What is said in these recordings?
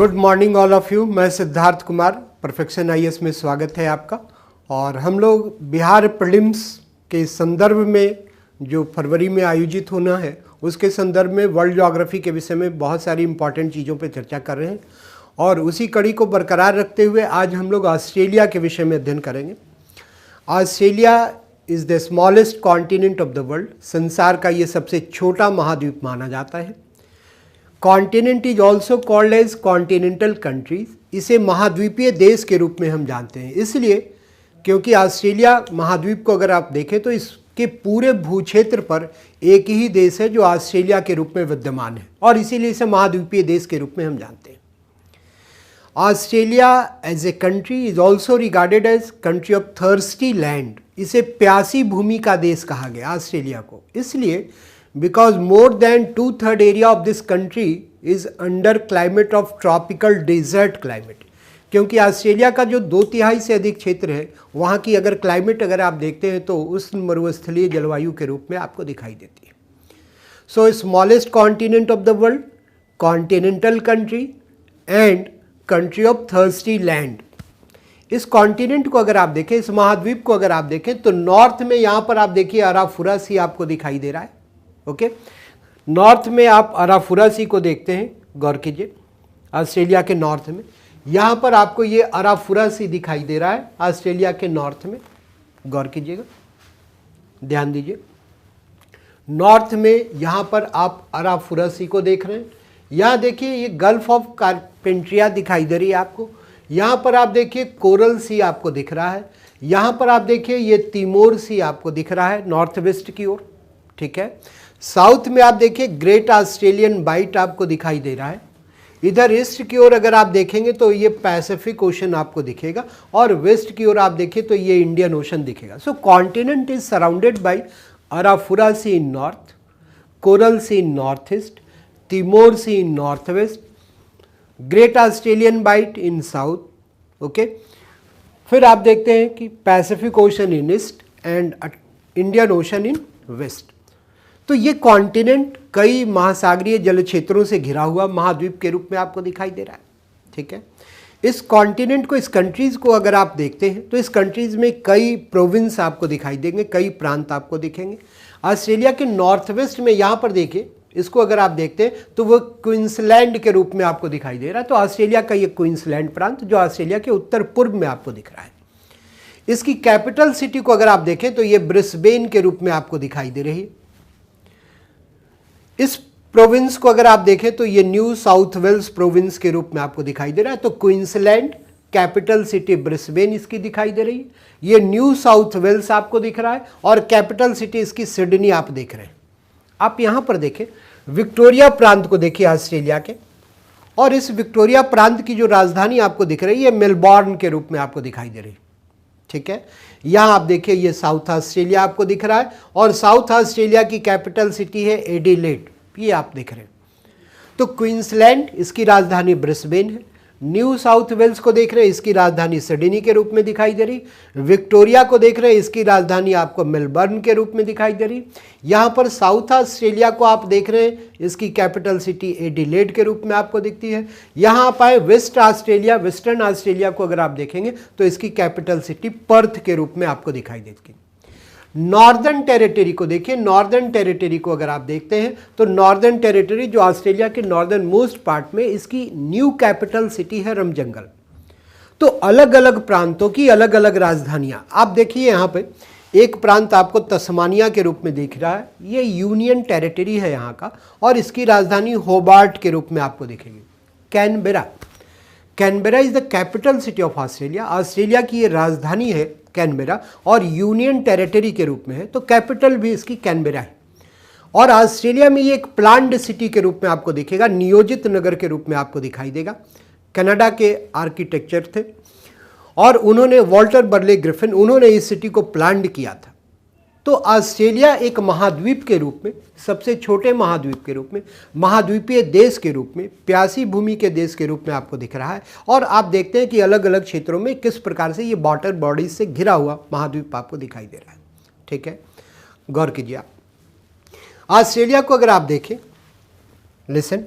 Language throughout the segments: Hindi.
Good morning all of you. मैं सिद्धार्थ कुमार, परफेक्शन आईएएस में स्वागत है आपका। और हम लोग बिहार प्रीलिम्स के संदर्भ में जो फरवरी में आयोजित होना है उसके संदर्भ में वर्ल्ड ज्योग्राफी के विषय में बहुत सारी इंपॉर्टेंट चीज़ों पर चर्चा कर रहे हैं और उसी कड़ी को बरकरार रखते हुए आज हम लोग ऑस्ट्रेलिया के विषय में अध्ययन करेंगे। Australia is the smallest continent of the world. संसार का ये सबसे छोटा महाद्वीप माना जाता है। Continent is also called as continental countries. इसे महाद्वीपीय देश के रूप में हम जानते हैं, इसलिए क्योंकि ऑस्ट्रेलिया महाद्वीप को अगर आप देखें तो इसके पूरे भूक्षेत्र पर एक ही देश है जो ऑस्ट्रेलिया के रूप में विद्यमान है और इसीलिए इसे महाद्वीपीय देश के रूप में हम जानते हैं। Australia as a country is also regarded as country of thirsty land. इसे प्यासी भूमि का देश कहा गया ऑस्ट्रेलिया को, इसलिए because more than 2/3 area of this country is under climate of tropical desert climate। क्योंकि ऑस्ट्रेलिया का जो 2/3 से अधिक क्षेत्र है वहाँ की अगर क्लाइमेट अगर आप देखते हैं तो उष्ण मरुस्थलीय जलवायु के रूप में आपको दिखाई देती है। सो smallest continent of the world, continental country and country of thirsty land. इस कॉन्टिनेंट को अगर आप देखें, इस महाद्वीप को अगर आप देखें तो नॉर्थ में यहाँ पर आप देखिए अराफुरा सी आपको दिखाई दे रहा है। ओके, नॉर्थ में आप अराफुरा सी को देखते हैं, गौर कीजिए, ऑस्ट्रेलिया के नॉर्थ में यहाँ पर आपको ये अराफुरा सी दिखाई दे रहा है ऑस्ट्रेलिया के नॉर्थ में। गौर कीजिएगा, ध्यान दीजिए, नॉर्थ में यहाँ पर आप अराफुरा सी को देख रहे हैं। यहाँ देखिए ये गल्फ ऑफ कारपेंट्रिया दिखाई दे रही है आपको। यहाँ पर आप देखिए कोरल सी आपको दिख रहा है। यहाँ पर आप देखिए ये तिमोर सी आपको दिख रहा है नॉर्थ वेस्ट की ओर, ठीक है। साउथ में आप देखिए ग्रेट ऑस्ट्रेलियन बाइट आपको दिखाई दे रहा है। इधर ईस्ट की ओर अगर आप देखेंगे तो ये पैसिफिक ओशन आपको दिखेगा और वेस्ट की ओर आप देखिए तो ये इंडियन ओशन दिखेगा। So continent is surrounded by Arafura Sea in north, Coral Sea in north east, Timor Sea in north west, Great Australian Bight in south. Okay, फिर आप देखते हैं कि Pacific Ocean in east and Indian Ocean in west. तो ये कॉन्टिनेंट कई महासागरीय जल क्षेत्रों से घिरा हुआ महाद्वीप के रूप में आपको दिखाई दे रहा है, ठीक है। इस कॉन्टिनेंट को, इस कंट्रीज़ को अगर आप देखते हैं तो इस कंट्रीज़ में कई प्रोविंस आपको दिखाई देंगे, कई प्रांत आपको दिखेंगे। ऑस्ट्रेलिया के नॉर्थ वेस्ट में यहाँ पर देखिए, इसको अगर आप देखते हैं तो वो क्वींसलैंड के रूप में आपको दिखाई दे रहा है। तो ऑस्ट्रेलिया का ये क्वींसलैंड प्रांत जो ऑस्ट्रेलिया के उत्तर पूर्व में आपको दिख रहा है। इसकी कैपिटल सिटी को अगर आप देखें तो ये ब्रिस्बेन के रूप में आपको दिखाई दे रही है। इस प्रोविंस को अगर आप देखें तो ये न्यू साउथ वेल्स प्रोविंस के रूप में आपको दिखाई दे रहा है। तो क्वींसलैंड, कैपिटल सिटी ब्रिस्बेन इसकी दिखाई दे रही है। ये न्यू साउथ वेल्स आपको दिख रहा है और कैपिटल सिटी इसकी सिडनी आप देख रहे हैं। आप यहाँ पर देखें, विक्टोरिया प्रांत को देखिए ऑस्ट्रेलिया के, और इस विक्टोरिया प्रांत की जो राजधानी आपको दिख रही है मेलबॉर्न के रूप में आपको दिखाई दे रही है, ठीक है। यहाँ आप देखिए ये साउथ ऑस्ट्रेलिया आपको दिख रहा है और साउथ ऑस्ट्रेलिया की कैपिटल सिटी है एडिलेड, ये आप देख रहे हैं। तो क्वींसलैंड, इसकी राजधानी ब्रिस्बेन है। न्यू साउथ वेल्स को देख रहे हैं, इसकी राजधानी सिडनी के रूप में दिखाई दे रही। विक्टोरिया को देख रहे हैं, इसकी राजधानी आपको मेलबर्न के रूप में दिखाई दे रही। यहाँ पर साउथ ऑस्ट्रेलिया को आप देख रहे हैं, इसकी कैपिटल सिटी एडिलेड के रूप में आपको दिखती है। यहाँ आप आए वेस्ट ऑस्ट्रेलिया, वेस्टर्न ऑस्ट्रेलिया को अगर आप देखेंगे तो इसकी कैपिटल सिटी पर्थ के रूप में आपको दिखाई देती है। नॉर्दर्न टेरिटरी को देखिए, नॉर्दर्न टेरिटरी को अगर आप देखते हैं तो नॉर्दर्न टेरिटरी जो ऑस्ट्रेलिया के नॉर्दर्न मोस्ट पार्ट में, इसकी न्यू कैपिटल सिटी है रमजंगल। तो अलग अलग प्रांतों की अलग अलग राजधानियां आप देखिए। यहाँ पे एक प्रांत आपको तस्मानिया के रूप में दिख रहा है, ये यूनियन टेरिटरी है यहाँ का, और इसकी राजधानी होबार्ट के रूप में आपको दिखेगी। Canberra, Canberra is the capital city of Australia. Australia की ये राजधानी है कैनबेरा और यूनियन टेरिटरी के रूप में है, तो कैपिटल भी इसकी कैनबेरा है। और ऑस्ट्रेलिया में ये एक प्लान्ड सिटी के रूप में आपको दिखेगा, नियोजित नगर के रूप में आपको दिखाई देगा। कनाडा के आर्किटेक्चर थे और उन्होंने, वॉल्टर बर्ले ग्रिफिन, उन्होंने इस सिटी को प्लान्ड किया था। तो ऑस्ट्रेलिया एक महाद्वीप के रूप में, सबसे छोटे महाद्वीप के रूप में, महाद्वीपीय देश के रूप में, प्यासी भूमि के देश के रूप में आपको दिख रहा है। और आप देखते हैं कि अलग अलग क्षेत्रों में किस प्रकार से ये वाटर बॉडीज से घिरा हुआ महाद्वीप आपको दिखाई दे रहा है, ठीक है। गौर कीजिए आप, ऑस्ट्रेलिया को अगर आप देखें, लिसन,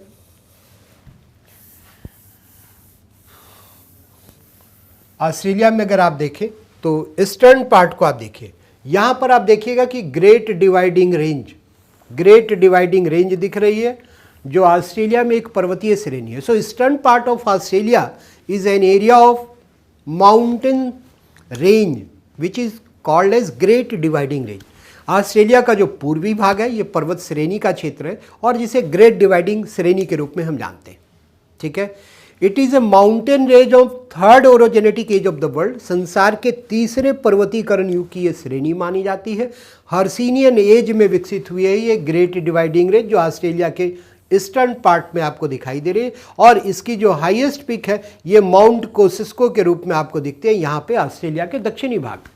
ऑस्ट्रेलिया में अगर आप देखें तो ईस्टर्न पार्ट को आप देखिए, यहां पर आप देखिएगा कि ग्रेट डिवाइडिंग रेंज दिख रही है, जो ऑस्ट्रेलिया में एक पर्वतीय श्रेणी है। So eastern part of Australia is an area of mountain range which is called as Great Dividing Range. Australia का जो पूर्वी भाग है ये पर्वत श्रेणी का क्षेत्र है और जिसे ग्रेट डिवाइडिंग श्रेणी के रूप में हम जानते हैं, ठीक है। It is a mountain range of third orogenetic age of the world. संसार के तीसरे पर्वतीकरण युग की ये श्रेणी मानी जाती है। हर्सिनियन एज में विकसित हुई है ये ग्रेट डिवाइडिंग रेंज, जो ऑस्ट्रेलिया के ईस्टर्न पार्ट में आपको दिखाई दे रही है। और इसकी जो हाईएस्ट पिक है ये माउंट कोसिस्को के रूप में आपको दिखते हैं यहाँ पे ऑस्ट्रेलिया के दक्षिणी भाग।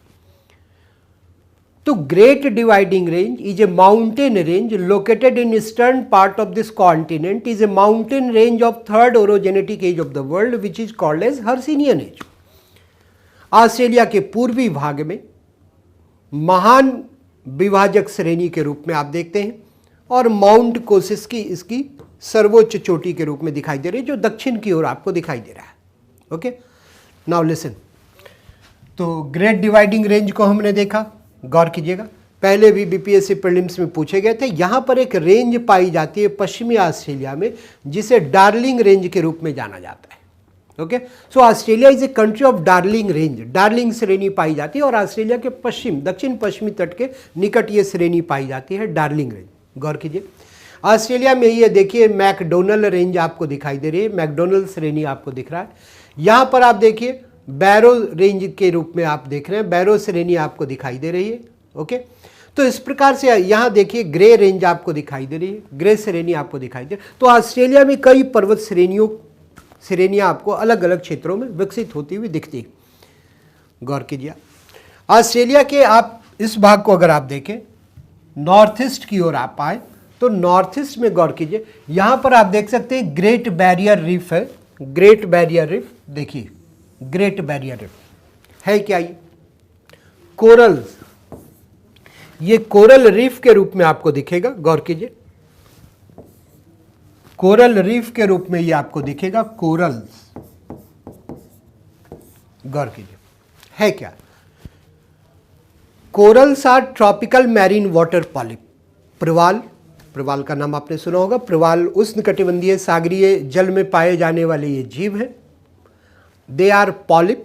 तो great Dividing range is a mountain range located in eastern part of this continent, is a mountain range of third orogenetic age of the world which is called as Hercynian age। Australia के पूर्वी भाग में महान विभाजक श्रेणी के रूप में आप देखते हैं और माउंट कोसिस की इसकी सर्वोच्च चोटी के रूप में दिखाई दे रही है, जो दक्षिण की ओर आपको दिखाई दे रहा है। Okay, now listen. तो ग्रेट डिवाइडिंग रेंज को हमने देखा, गौर कीजिएगा, पहले भी बीपीएससी प्रीलिम्स में पूछे गए थे। यहाँ पर एक रेंज पाई जाती है पश्चिमी ऑस्ट्रेलिया में जिसे डार्लिंग रेंज के रूप में जाना जाता है। Okay, so Australia is a country of darling range. Darling श्रेणी पाई जाती है और ऑस्ट्रेलिया के दक्षिण पश्चिमी तट के निकट ये श्रेणी पाई जाती है, डार्लिंग रेंज। गौर कीजिए, ऑस्ट्रेलिया में ये देखिए मैकडोनल रेंज आपको दिखाई दे रही है, मैकडोनल श्रेणी आपको दिख रहा है। यहाँ पर आप देखिए बैरो रेंज के रूप में आप देख रहे हैं, बैरो श्रेणी आपको दिखाई दे रही है। ओके, तो इस प्रकार से यहाँ देखिए ग्रे रेंज आपको दिखाई दे रही है, ग्रे श्रेणी आपको दिखाई दे रही है। तो ऑस्ट्रेलिया में कई पर्वत श्रेणियाँ आपको अलग अलग क्षेत्रों में विकसित होती हुई दिखती है। गौर कीजिए, ऑस्ट्रेलिया के आप इस भाग को अगर आप देखें, नॉर्थ ईस्ट की ओर आप आए तो नॉर्थ ईस्ट में गौर कीजिए, यहाँ पर आप देख सकते हैं ग्रेट बैरियर रीफ है। ग्रेट बैरियर रीफ देखिए, ग्रेट बैरियर रीफ है क्या? ये कोरल्स, ये कोरल रीफ के रूप में आपको दिखेगा। गौर कीजिए, कोरल रीफ के रूप में ये आपको दिखेगा, कोरल्स। गौर कीजिए, है क्या? Corals are tropical marine water polyp. प्रवाल का नाम आपने सुना होगा। प्रवाल उष्णकटिबंधीय सागरीय जल में पाए जाने वाले ये जीव हैं। They are polyp,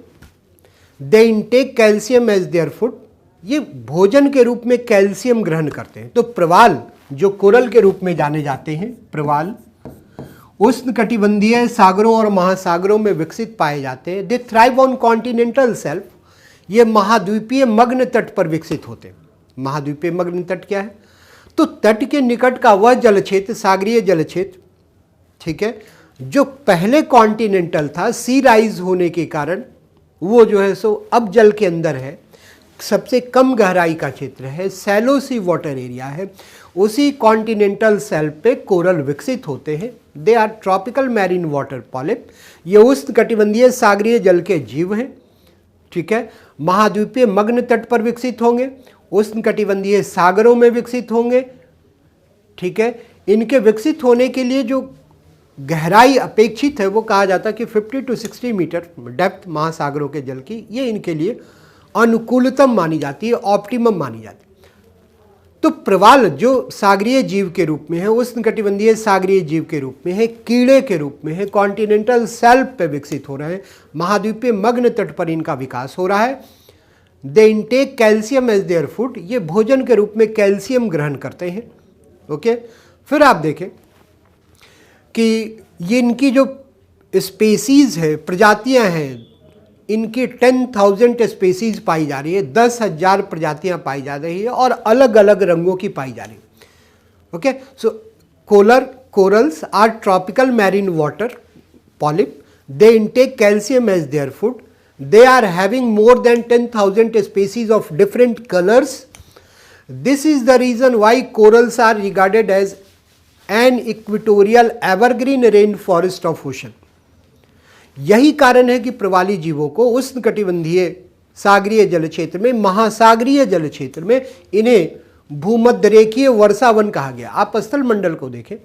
they intake calcium as their food. ये भोजन के रूप में कैल्शियम ग्रहण करते हैं। तो प्रवाल जो कोरल के रूप में जाने जाते हैं, प्रवाल उष्णकटिबंधीय सागरों और महासागरों में विकसित पाए जाते हैं। They thrive on continental shelf. ये महाद्वीपीय मग्न तट पर विकसित होते हैं। महाद्वीपीय मग्न तट क्या है? तो तट के निकट का वह जल क्षेत्र, सागरीय जल क्षेत्र, ठीक है, जो पहले कॉन्टिनेंटल था, सी राइज होने के कारण वो जो है सो अब जल के अंदर है। सबसे कम गहराई का क्षेत्र है, सैलो सी वाटर एरिया है। उसी कॉन्टिनेंटल शेल्फ पे कोरल विकसित होते हैं। They are tropical marine water polyp. ये उष्णकटिबंधीय सागरीय जल के जीव हैं, ठीक है। महाद्वीपीय मग्न तट पर विकसित होंगे, उष्णकटिबंधीय सागरों में विकसित होंगे, ठीक है। इनके विकसित होने के लिए जो गहराई अपेक्षित है वो कहा जाता है कि 50 to 60 मीटर डेप्थ महासागरों के जल की, ये इनके लिए अनुकूलतम मानी जाती है, ऑप्टिमम मानी जाती है। तो प्रवाल जो सागरीय जीव के रूप में है, उष्णकटिबंधीय सागरीय जीव के रूप में है, कीड़े के रूप में है, कॉन्टिनेंटल शेल्फ पे विकसित हो रहे हैं, महाद्वीपीय मग्न तट पर इनका विकास हो रहा है। They intake calcium as their food. ये भोजन के रूप में कैल्शियम ग्रहण करते हैं। ओके, फिर आप देखें कि ये इनकी जो स्पेसीज है, प्रजातियां हैं, इनकी 10,000 स्पेसीज पाई जा रही है, 10,000 प्रजातियां पाई जा रही है और अलग अलग रंगों की पाई जा रही है। Okay, so corals are tropical marine water polyp. They intake calcium as their food. They are having more than 10,000 species of different colors. This is the reason why corals are regarded as an equatorial evergreen rainforest of ocean. यही कारण है कि प्रवाली जीवों को उष्णकटिबंधीय सागरीय जल क्षेत्र में, महासागरीय जल क्षेत्र में इन्हें भूमध्यरेखीय वर्षावन कहा गया। आप स्थल मंडल को देखें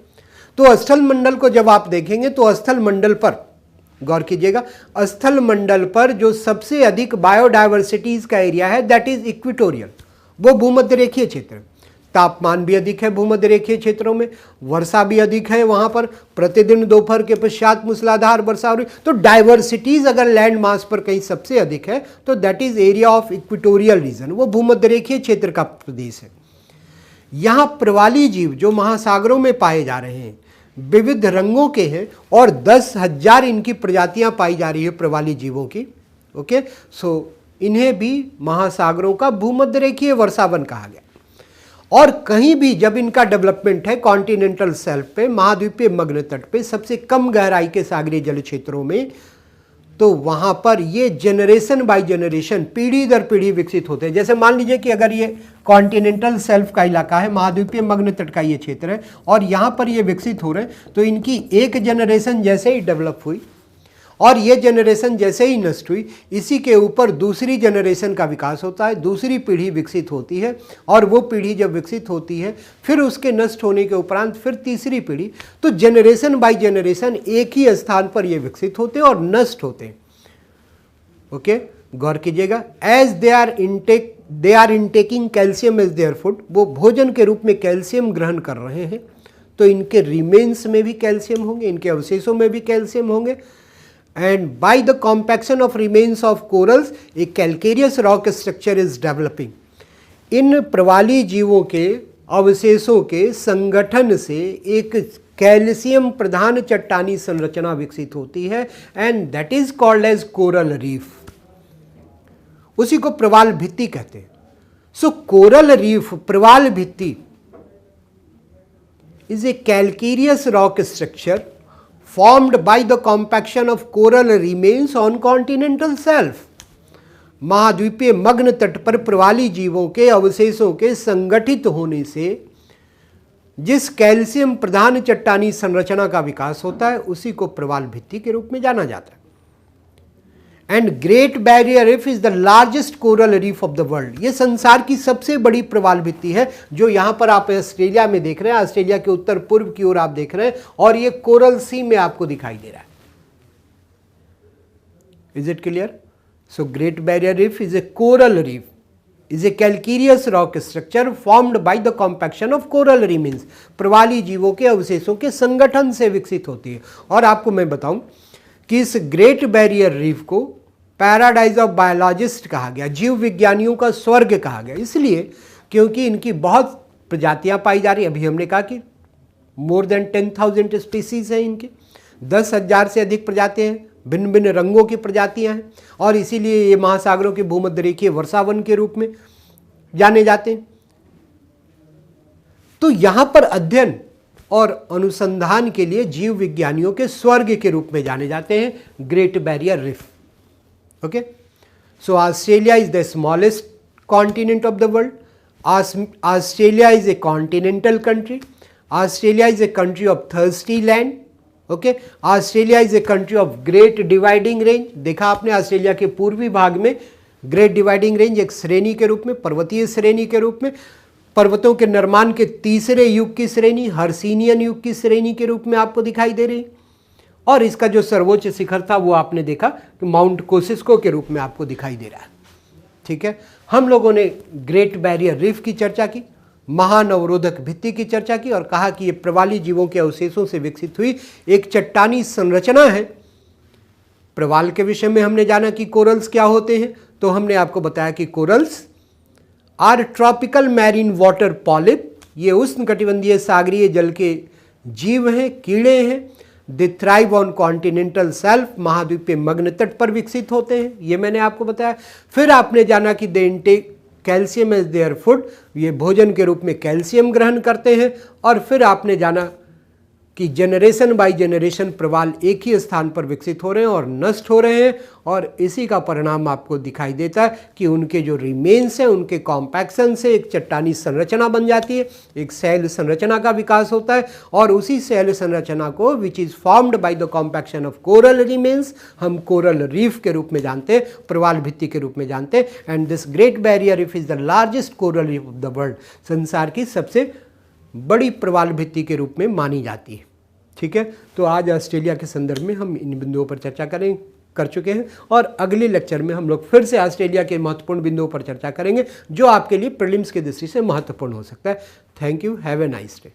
तो स्थल मंडल को जब आप देखेंगे तो स्थल मंडल पर गौर कीजिएगा, स्थल मंडल पर जो सबसे अधिक बायोडायवर्सिटीज का एरिया है दैट इज इक्वेटोरियल, वो भूमध्य रेखीय क्षेत्र। तापमान भी अधिक है भूमध्य रेखीय क्षेत्रों में, वर्षा भी अधिक है वहां पर, प्रतिदिन दोपहर के पश्चात मूसलाधार वर्षा हो रही। तो डाइवर्सिटीज अगर लैंड मास पर कहीं सबसे अधिक है तो that is area of equatorial region, वो भूमध्य रेखीय क्षेत्र का प्रदेश है। यहां प्रवाली जीव जो महासागरों में पाए जा रहे हैं विविध रंगों के हैं और 10,000 इनकी प्रजातियां पाई जा रही है प्रवाली जीवों की। ओके, सो इन्हें भी महासागरों का भूमध्य रेखीय वर्षावन कहा गया। और कहीं भी जब इनका डेवलपमेंट है कॉन्टिनेंटल शेल्फ पे, महाद्वीपीय मग्न तट पे, सबसे कम गहराई के सागरीय जल क्षेत्रों में, तो वहां पर ये जनरेशन बाय जनरेशन, पीढ़ी दर पीढ़ी विकसित होते हैं। जैसे मान लीजिए कि अगर ये कॉन्टिनेंटल शेल्फ का इलाका है, महाद्वीपीय मग्न तट का ये क्षेत्र है और यहां पर ये विकसित हो रहे हैं, तो इनकी एक जनरेशन जैसे ही डेवलप हुई और ये जनरेशन जैसे ही नष्ट हुई, इसी के ऊपर दूसरी जनरेशन का विकास होता है, दूसरी पीढ़ी विकसित होती है और वो पीढ़ी जब विकसित होती है फिर उसके नष्ट होने के उपरांत फिर तीसरी पीढ़ी। तो जनरेशन बाय जनरेशन एक ही स्थान पर ये विकसित होते हैं और नष्ट होते हैं। ओके, गौर कीजिएगा, as they are intaking calcium as their food, वो भोजन के रूप में कैल्शियम ग्रहण कर रहे हैं, तो इनके रिमेन्स में भी कैल्शियम होंगे, इनके अवशेषों में भी कैल्शियम होंगे। And by the compaction of remains of corals, a calcareous rock structure is developing. इन प्रवाली जीवों के अवशेषों के संगठन से एक कैल्शियम प्रधान चट्टानी संरचना विकसित होती है and that is called as coral reef. उसी को प्रवाल भित्ति कहते हैं। सो कोरल रीफ, प्रवाल भित्ति, is a calcareous rock structure formed by the compaction of coral remains on continental shelf. महाद्वीपीय मग्न तट पर प्रवाली जीवों के अवशेषों के संगठित होने से जिस कैल्शियम प्रधान चट्टानी संरचना का विकास होता है उसी को प्रवाल भित्ति के रूप में जाना जाता है। And great Barrier Reef is the largest coral reef of the world. ये संसार की सबसे बड़ी प्रवाल भित्ति है जो यहां पर आप ऑस्ट्रेलिया में देख रहे हैं, ऑस्ट्रेलिया के उत्तर पूर्व की ओर आप देख रहे हैं और ये कोरल सी में आपको दिखाई दे रहा है। Is it clear? So Great Barrier Reef is a coral reef, is a calcareous rock structure formed by the compaction of coral remains. प्रवाली जीवों के अवशेषों के संगठन से विकसित होती है। और आपको मैं बताऊं कि इस ग्रेट बैरियर रीफ को पैराडाइज ऑफ बायोलॉजिस्ट कहा गया, जीव विज्ञानियों का स्वर्ग कहा गया, इसलिए क्योंकि इनकी बहुत प्रजातियां पाई जा रही। अभी हमने कहा कि मोर देन 10,000 स्पीसीज हैं इनके, 10,000 से अधिक प्रजातियां हैं, भिन्न भिन्न रंगों की प्रजातियां हैं और इसीलिए ये महासागरों के भूमध्य रेखीय वर्षावन के रूप में जाने जाते हैं। तो यहां पर अध्ययन और अनुसंधान के लिए जीव विज्ञानियों के स्वर्ग के रूप में जाने जाते हैं great Barrier reef. Okay, so Australia is the smallest continent of the world. Australia is a continental country. Australia is a country of thirsty land. Okay, Australia is a country of great Dividing range. देखा आपने ऑस्ट्रेलिया के पूर्वी भाग में ग्रेट डिवाइडिंग रेंज एक श्रेणी के रूप में, पर्वतीय श्रेणी के रूप में, पर्वतों के निर्माण के तीसरे युग की श्रेणी, हर्सिनियन युग की श्रेणी के रूप में आपको दिखाई दे रही। और इसका जो सर्वोच्च शिखर था वो आपने देखा कि माउंट कोसिस्को के रूप में आपको दिखाई दे रहा है। ठीक है, हम लोगों ने ग्रेट बैरियर रीफ की चर्चा की, महानवरोधक भित्ति की चर्चा की और कहा कि ये प्रवाली जीवों के अवशेषों से विकसित हुई एक चट्टानी संरचना है। प्रवाल के विषय में हमने जाना कि कोरल्स क्या होते हैं, तो हमने आपको बताया कि corals are tropical marine water polyp. ये उष्णकटिबंधीय सागरीय जल के जीव हैं, कीड़े हैं। They thrive on continental shelf, महाद्वीपीय मग्न तट पर विकसित होते हैं, ये मैंने आपको बताया। फिर आपने जाना कि they intake calcium as their food, ये भोजन के रूप में कैल्शियम ग्रहण करते हैं। और फिर आपने जाना कि जनरेशन बाय जनरेशन प्रवाल एक ही स्थान पर विकसित हो रहे हैं और नष्ट हो रहे हैं और इसी का परिणाम आपको दिखाई देता है कि उनके जो रिमेन्स हैं उनके कॉम्पैक्शन से एक चट्टानी संरचना बन जाती है, एक शैल संरचना का विकास होता है और उसी शैल संरचना को which is formed by the compaction of coral remains हम कोरल रीफ के रूप में जानते हैं, प्रवाल भित्ति के रूप में जानते हैं। And this great Barrier Reef is the largest coral reef of the world, संसार की सबसे बड़ी प्रवाल भित्ति के रूप में मानी जाती है। ठीक है, तो आज ऑस्ट्रेलिया के संदर्भ में हम इन बिंदुओं पर चर्चा कर चुके हैं और अगले लेक्चर में हम लोग फिर से ऑस्ट्रेलिया के महत्वपूर्ण बिंदुओं पर चर्चा करेंगे जो आपके लिए प्रीलिम्स की दृष्टि से महत्वपूर्ण हो सकता है। Thank you, have a nice day.